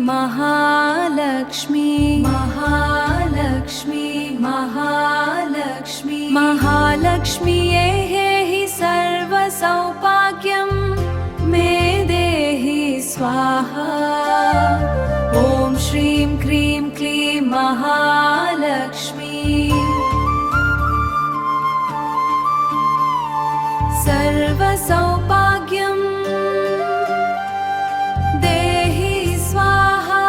महालक्ष्मी महालक्ष्मी महालक्ष्मी महालक्ष्मी हि सर्वसौभाग्यं मे देहि स्वाहा। ॐ श्रीं क्रीं क्लीं महालक्ष्मी सर्वसौभाग्यं देहि स्वाहा।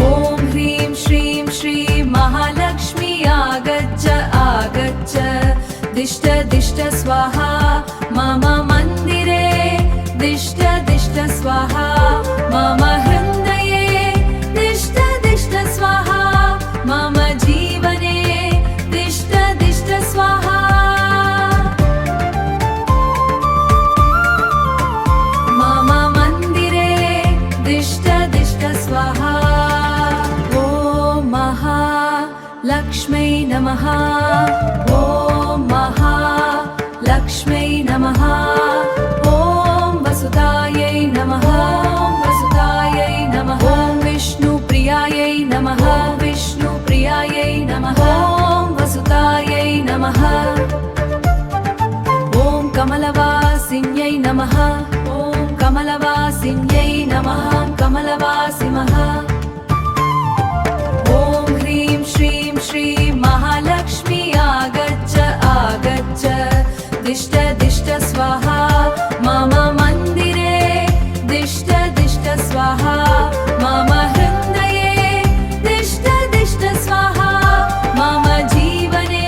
ॐ ह्रीं श्रीं श्रीं महालक्ष्मी आगच्छ आगच्छ दिष्ट दिष्ट स्वाहा मम मन्दिरे दिष्ट दिष्ट स्वाहा मम हृदये दिष्ट दिष्ट स्वाहा मम जीवने दिष्ट दिष्ट स्वाहा। मम मन्दिरे दिष्ट दिष्ट स्वाहा। ॐ महालक्ष्मै नमः। ॐ महालक्ष्मै नमः। ॐ वसुधायै नमः। ॐ वसुधायै नमः। ॐ विष्णुप्रियायै नमः। विष्णुप्रियायै नमः। ॐ वसुधायै नमः। ॐ कमलवासिन्यै नमः। ॐ कमलवासिन्यै नमः। कमलवासिमः। ॐ ह्रीं श्रीं श्रीं महालक्ष्मी आगच्छ आगच्छ दिष्ट दिष्ट स्वाहा मम मन्दिरे दिष्ट दिष्ट स्वाहा मम हृदये दिष्ट दिष्ट स्वाहा मम जीवने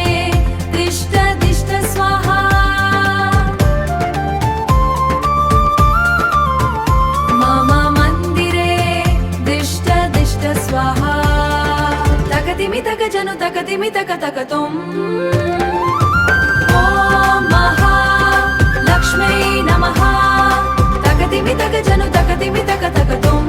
दिष्ट दिष्ट स्वाहा। मम मन्दिरे दिष्ट दिष्ट स्वाहा। तकतिमि तक जनु तकतिमि तक तक तुम। ॐ महालक्ष्मै नमः। तकतिमि तक जनु तकतिमि तक तक तुम।